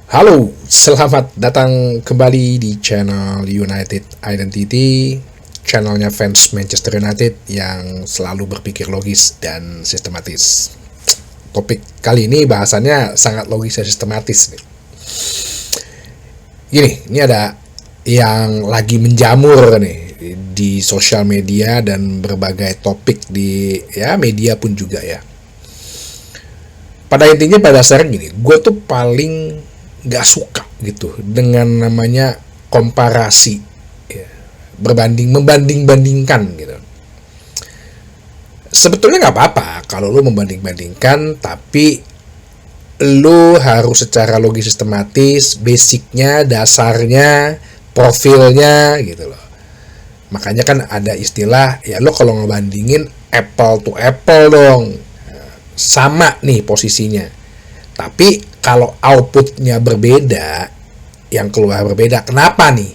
Halo, selamat datang kembali di channel United Identity, channelnya fans Manchester United yang selalu berpikir logis dan sistematis. Topik kali ini bahasannya sangat logis dan sistematis nih. Ini ada yang lagi menjamur nih di sosial media dan berbagai topik di media pun juga ya. Pada intinya pada dasarnya gini, gue tuh paling gak suka gitu dengan namanya komparasi ya, membanding-bandingkan gitu. Sebetulnya nggak apa-apa kalau lu membanding-bandingkan, tapi lu harus secara logis sistematis, basicnya, dasarnya, profilnya gitu loh. Makanya kan ada istilah ya, lo kalau ngebandingin apple to apple dong, sama nih posisinya. Tapi kalau outputnya berbeda, yang keluar berbeda, kenapa nih?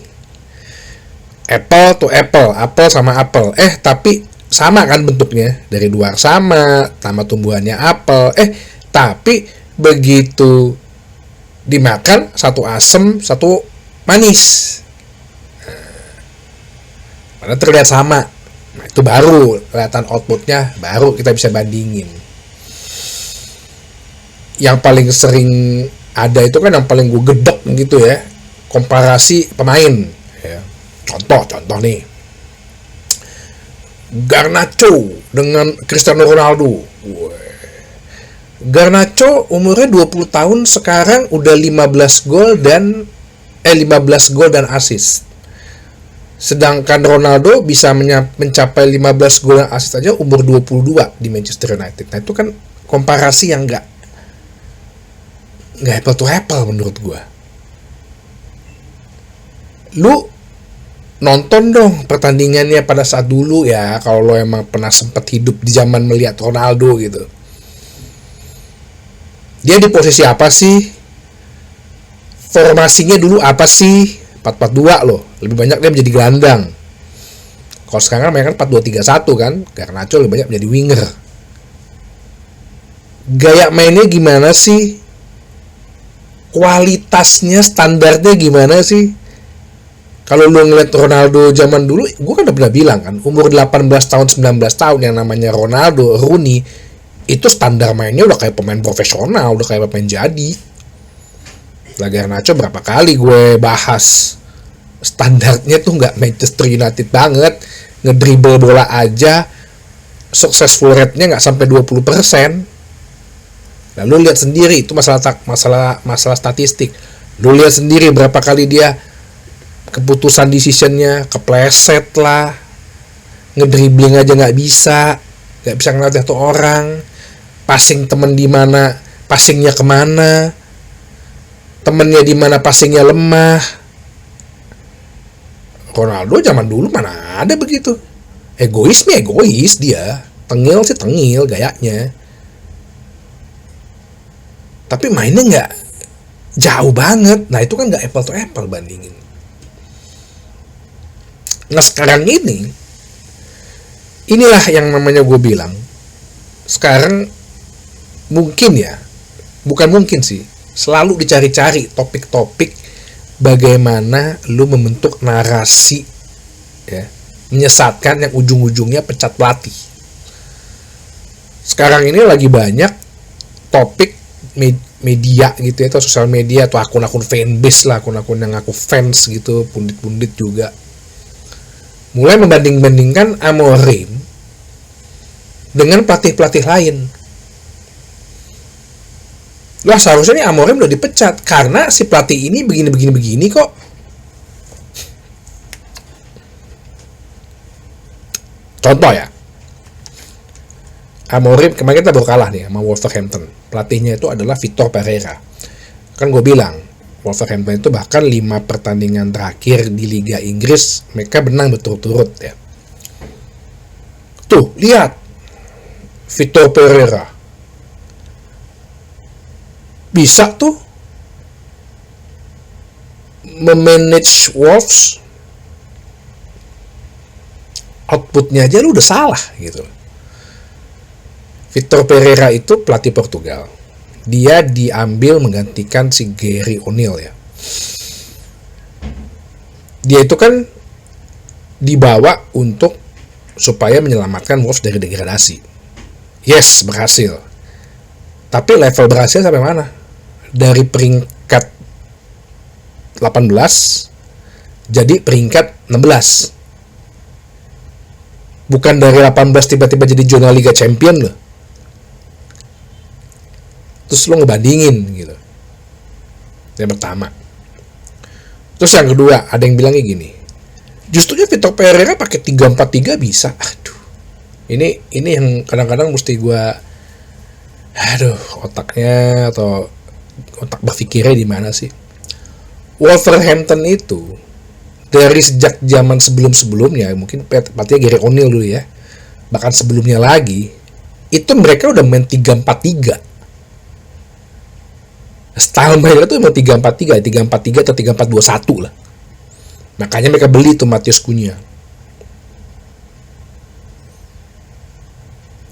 Apple to apple, apple sama apple. Tapi sama kan bentuknya, dari luar sama, nama tumbuhannya apel. Tapi begitu dimakan, satu asem, satu manis. Mana terlihat sama. Nah, itu baru kelihatan outputnya, baru kita bisa bandingin. Yang paling sering ada itu kan yang paling gue gedek gitu ya, komparasi pemain ya. Contoh nih, Garnacho dengan Cristiano Ronaldo. Garnacho umurnya 20 tahun sekarang udah 15 gol dan assist. Sedangkan Ronaldo bisa mencapai 15 gol dan assist aja umur 22 di Manchester United. Nah, itu kan komparasi yang nggak apple to apple menurut gue. Lu nonton dong pertandingannya pada saat dulu ya, kalau lo emang pernah sempat hidup di zaman melihat Ronaldo gitu. Dia di posisi apa sih? Formasinya dulu apa sih? 4-4-2 loh. Lebih banyak dia menjadi gelandang. Kalau sekarang mereka kan 4-2-3-1 kan, Garnacho lebih banyak menjadi winger. Gaya mainnya gimana sih? Kualitasnya, standarnya gimana sih? Kalau lu ngeliat Ronaldo zaman dulu, gue kan udah pernah bilang kan, umur 18 tahun, 19 tahun yang namanya Ronaldo, Rooney, itu standar mainnya udah kayak pemain profesional, udah kayak pemain jadi. Garnacho berapa kali gue bahas, standarnya tuh nggak Manchester United banget, ngedribble bola aja, successful rate-nya nggak sampai 20%. Lalu lihat sendiri, itu masalah statistik. Lu lihat sendiri berapa kali dia keputusan decisionnya kepleset lah, ngedribbling aja nggak bisa ngeliat tuh orang, passing temen di mana, passingnya kemana, temennya di mana passingnya lemah. Ronaldo zaman dulu mana ada begitu, egois dia, tengil gayanya. Tapi mainnya nggak jauh banget. Nah, itu kan nggak apple to apple bandingin. Nah, sekarang inilah yang namanya gue bilang, sekarang bukan mungkin sih, selalu dicari-cari topik-topik bagaimana lu membentuk narasi ya, menyesatkan yang ujung-ujungnya pecat pelatih. Sekarang ini lagi banyak topik media gitu ya, atau sosial media, atau akun-akun fanbase lah, akun-akun yang ngaku fans gitu, pundit-pundit juga, mulai membanding-bandingkan Amorim dengan pelatih-pelatih lain. Lah, seharusnya nih Amorim udah dipecat karena si pelatih ini begini kok. Contoh ya, Amorim kemarin kita baru kalah nih sama Wolverhampton. Pelatihnya itu adalah Vitor Pereira. Kan gue bilang, Wolverhampton itu bahkan 5 pertandingan terakhir di Liga Inggris mereka menang berturut-turut ya. Tuh, lihat Vitor Pereira bisa tuh memanage Wolves, outputnya aja lu udah salah gitu. Vitor Pereira itu pelatih Portugal. Dia diambil menggantikan si Gary O'Neil ya. Dia itu kan dibawa untuk supaya menyelamatkan Wolves dari degradasi. Yes, berhasil. Tapi level berhasil sampai mana? Dari peringkat 18 jadi peringkat 16. Bukan dari 18 tiba-tiba jadi zona Liga Champion loh. Terus lo ngebandingin gitu. Yang pertama. Terus yang kedua, ada yang bilangnya gini. Justrunya Vitor Pereira pakai 3-4-3 bisa. Aduh. Ini yang kadang-kadang mesti gue otaknya atau otak berpikirnya di mana sih? Wolverhampton itu dari sejak zaman sebelum-sebelumnya, mungkin tepatnya Gary O'Neil dulu ya, bahkan sebelumnya lagi, itu mereka udah main 3-4-3. Style mereka tuh memang 3-4-3 atau 3-4-2-1 lah. Makanya mereka beli tuh Matheus Cunha.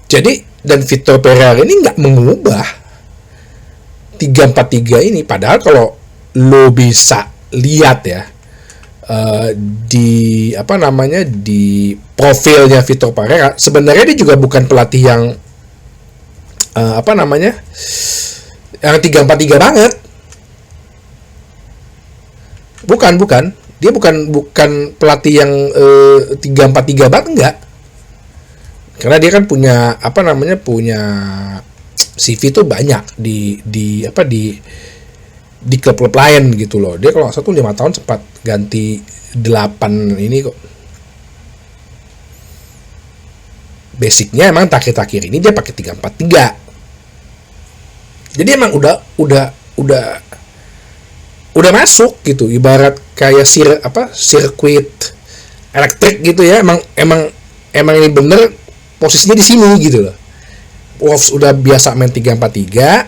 Jadi, dan Vitor Pereira ini nggak mengubah 3-4-3 ini. Padahal kalau lo bisa lihat ya, di di profilnya Vitor Pereira, sebenarnya dia juga bukan pelatih yang yang 3-4-3 banget. Bukan. Dia bukan pelatih yang 3-4-3 banget, enggak. Karena dia kan punya punya CV tuh banyak di klub-klub lain gitu loh. Dia kalau 5 tahun sempat ganti 8 ini kok. Basicnya emang takhir-takhir ini dia pakai 3-4-3. Jadi emang udah masuk gitu, ibarat kayak sirkuit elektrik gitu ya. Emang ini bener posisinya di sini gitu loh. Wolves udah biasa main 3-4-3.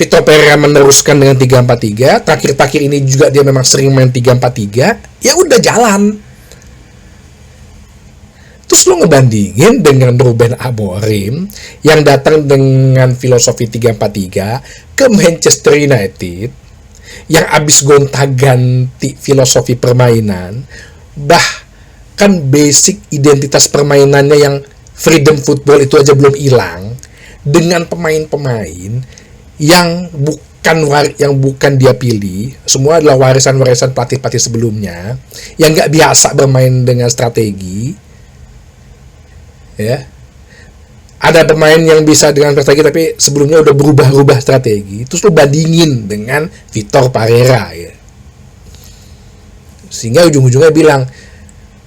Vitor Pereira meneruskan dengan 3-4-3. Terakhir-terakhir ini juga dia memang sering main 3-4-3. Ya udah jalan. Terus lo ngebandingin dengan Ruben Amorim yang datang dengan filosofi 3-4-3 ke Manchester United, yang abis gonta-ganti filosofi permainan, bahkan basic identitas permainannya yang freedom football itu aja belum hilang, dengan pemain-pemain yang bukan dia pilih, semua adalah warisan-warisan pelatih-pelatih sebelumnya yang nggak biasa bermain dengan strategi. Ya, ada pemain yang bisa dengan strategi tapi sebelumnya udah berubah strategi. Terus lo bandingin dengan Vitor Pereira ya. Sehingga ujung-ujungnya bilang,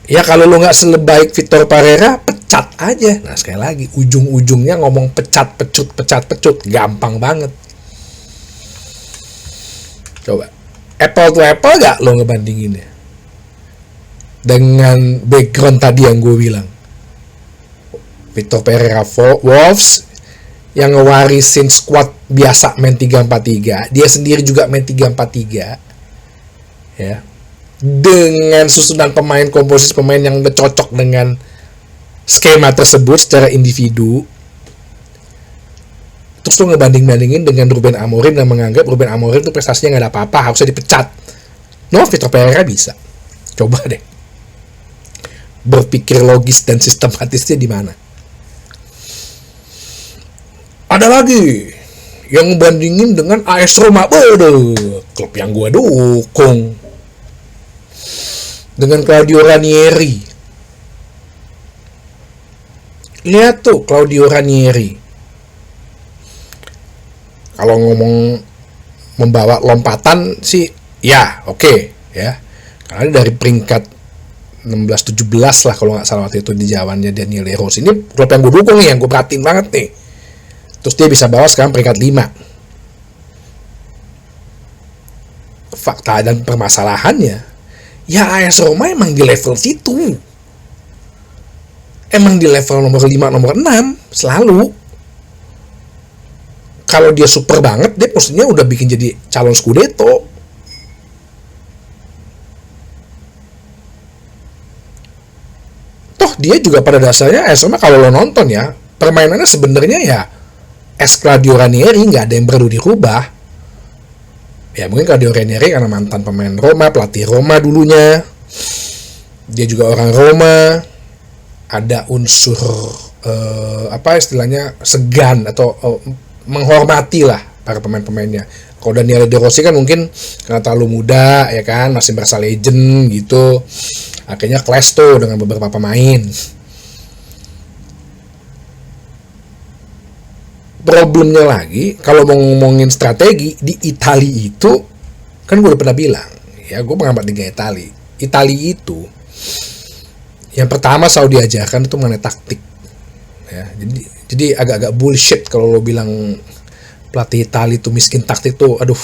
ya kalau lo nggak sebaik Vitor Pereira, pecat aja. Nah sekali lagi, ujung-ujungnya ngomong pecat pecut, gampang banget. Coba, apple to apple gak lo ngebandinginnya dengan background tadi yang gue bilang? Vitor Pereira Wolves yang ngewarisin squad biasa main 3-4-3, dia sendiri juga main 3-4-3 ya, dengan susunan pemain, komposisi pemain yang udah cocok dengan skema tersebut secara individu. Terus lu ngebanding-bandingin dengan Ruben Amorim yang menganggap Ruben Amorim itu prestasinya nggak ada apa-apa, harusnya dipecat. No, Vitor Pereira bisa. Coba deh berpikir logis dan sistematisnya di mana. Ada lagi yang ngebandingin dengan AS Roma, klub yang gue dukung, dengan Claudio Ranieri. Lihat tuh Claudio Ranieri, kalau ngomong membawa lompatan sih ya oke, ya, karena dari peringkat 16-17 lah kalau nggak salah waktu itu di zamannya Daniel De Rossi. Ini klub yang gue dukung nih, yang gue perhatiin banget nih. Terus dia bisa bawa sekarang peringkat 5. Fakta dan permasalahannya, ya AS Roma emang di level situ. Emang di level nomor 5, nomor 6 selalu. Kalau dia super banget, dia posisinya udah bikin jadi calon Scudetto. Toh dia juga pada dasarnya AS Roma kalau lo nonton ya, permainannya sebenarnya ya as Claudio Ranieri nggak ada yang perlu dirubah. Ya mungkin Claudio Ranieri karena mantan pemain Roma, pelatih Roma dulunya, dia juga orang Roma, ada unsur apa istilahnya segan atau menghormati lah para pemain-pemainnya. Kalau Daniele De Rossi kan mungkin karena terlalu muda ya kan, masih merasa legend gitu, akhirnya clash tuh dengan beberapa pemain. Problemnya lagi kalau mau ngomongin strategi di Italia itu kan gue udah pernah bilang ya, gue pengamat Liga Italia itu yang pertama selalu diajarkan itu mengenai taktik ya, jadi agak-agak bullshit kalau lo bilang pelatih Italia itu miskin taktik tuh. Aduh,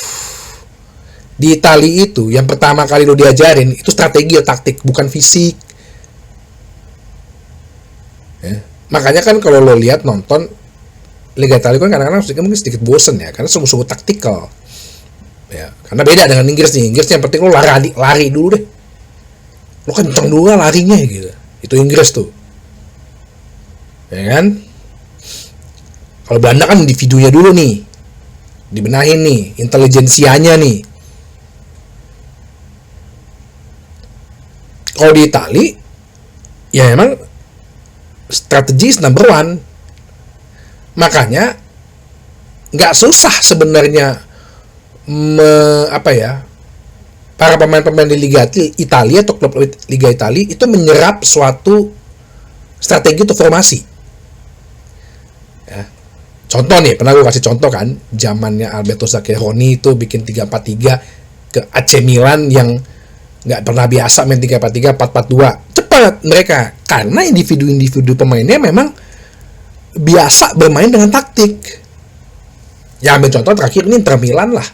di Italia itu yang pertama kali lo diajarin itu strategi atau taktik, bukan fisik ya. Makanya kan kalau lo lihat nonton Liga Italia kan kadang-kadang mungkin sedikit bosen ya, karena sungguh-sungguh taktikal ya, karena beda dengan Inggris nih. Inggris yang penting lo lari dulu deh, lo kenceng dulu lah larinya gitu, itu Inggris tuh ya kan. Kalau Belanda kan individunya dulu nih dibenahin nih, intelijensianya nih. Kalau di Italia ya emang strategi is number one. Makanya nggak susah sebenarnya para pemain-pemain di Liga Italia atau klub Liga Italia itu menyerap suatu strategi atau formasi ya. Contoh nih, pernah gue kasih contoh kan, zamannya Alberto Zaccheroni itu bikin 3-4-3 ke AC Milan yang nggak pernah biasa main 3-4-3, 4-4-2. Cepat mereka, karena individu-individu pemainnya memang biasa bermain dengan taktik. Ya ambil contoh terakhir ini Inter Milan lah,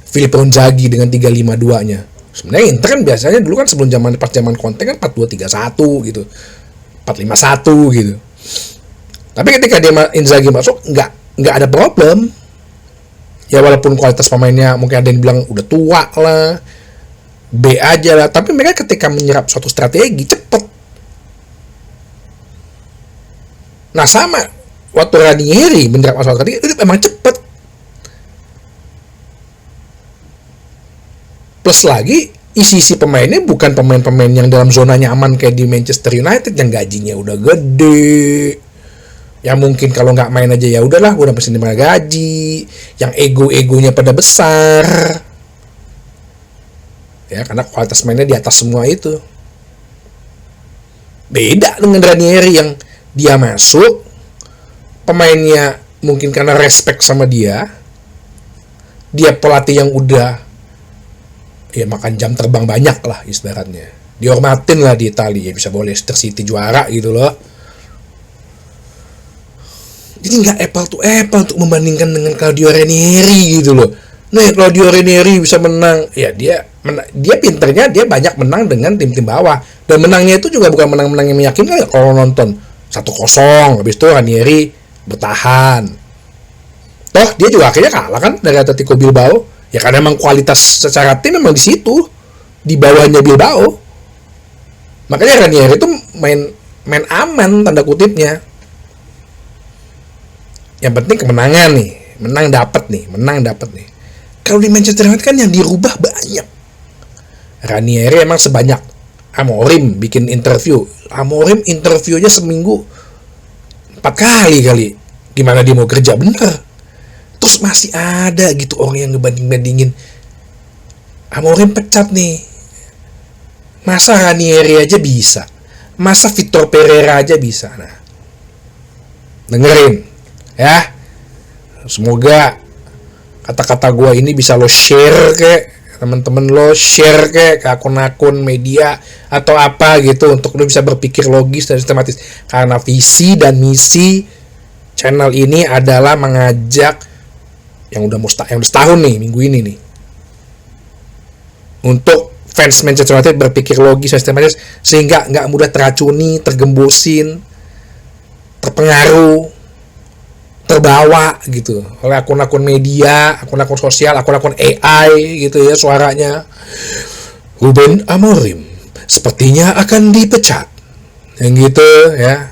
Filippo Inzaghi dengan 3-5-2-nya. Sebenarnya Inter kan biasanya dulu kan sebelum pas zaman Conte kan 4-2-3-1 gitu, 4-5-1 gitu. Tapi ketika Inzaghi masuk nggak ada problem. Ya walaupun kualitas pemainnya mungkin ada yang bilang udah tua lah, B aja lah, tapi mereka ketika menyerap suatu strategi cepet. Nah sama waktu Ranieri menyerap suatu strategi itu memang cepet. Plus lagi isi pemainnya bukan pemain-pemain yang dalam zona nyaman kayak di Manchester United yang gajinya udah gede. Ya mungkin kalau nggak main aja ya udahlah, gue udah pesen gaji. Yang ego-egonya pada besar. Ya karena kualitas mainnya di atas semua itu. Beda dengan Ranieri yang dia masuk, pemainnya mungkin karena respect sama dia pelatih yang udah ya makan jam terbang banyak lah ibaratnya, dihormatin lah di Italia, ya bisa bawa Leicester City juara gitu loh. Jadi nggak apple to apple untuk membandingkan dengan Claudio Ranieri gitu loh. Nah Claudio Ranieri bisa menang, ya dia pinternya dia banyak menang dengan tim-tim bawah, dan menangnya itu juga bukan menang-menang yang meyakinkan ya. Kalau nonton 1-0 habis itu Ranieri bertahan, toh dia juga akhirnya kalah kan dari Atletico Bilbao ya, karena memang kualitas secara tim memang di situ, di bawahnya Bilbao. Makanya Ranieri itu main aman tanda kutipnya. Yang penting kemenangan nih, menang dapat nih. Kalau di Manchester United kan yang dirubah banyak. Ranieri emang sebanyak Amorim bikin interview. Amorim interviewnya seminggu 4 kali. Gimana dia mau kerja bener? Terus masih ada gitu orang yang ngebanding-bandingin. Amorim pecat nih. Masa Ranieri aja bisa? Masa Vitor Pereira aja bisa? Nah, dengerin ya, semoga kata-kata gue ini bisa lo share ke teman-teman lo, share ke akun-akun media atau apa gitu, untuk lo bisa berpikir logis dan sistematis. Karena visi dan misi channel ini adalah mengajak yang udah setahun nih, minggu ini nih, untuk fans Manchester United berpikir logis dan sistematis, sehingga nggak mudah teracuni, tergembosin, terpengaruh, terbawa gitu oleh akun-akun media, akun-akun sosial, akun-akun AI gitu ya suaranya. Ruben Amorim sepertinya akan dipecat yang gitu ya.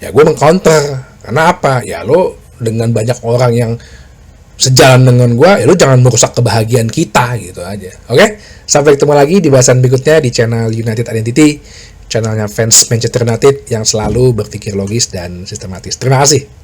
Ya gue mengcounter, karena apa? Ya lo dengan banyak orang yang sejalan dengan gue, ya lu jangan merusak kebahagiaan kita gitu aja. Oke, sampai ketemu lagi di bahasan berikutnya di channel United Identity, channelnya fans Manchester United yang selalu berpikir logis dan sistematis. Terima kasih.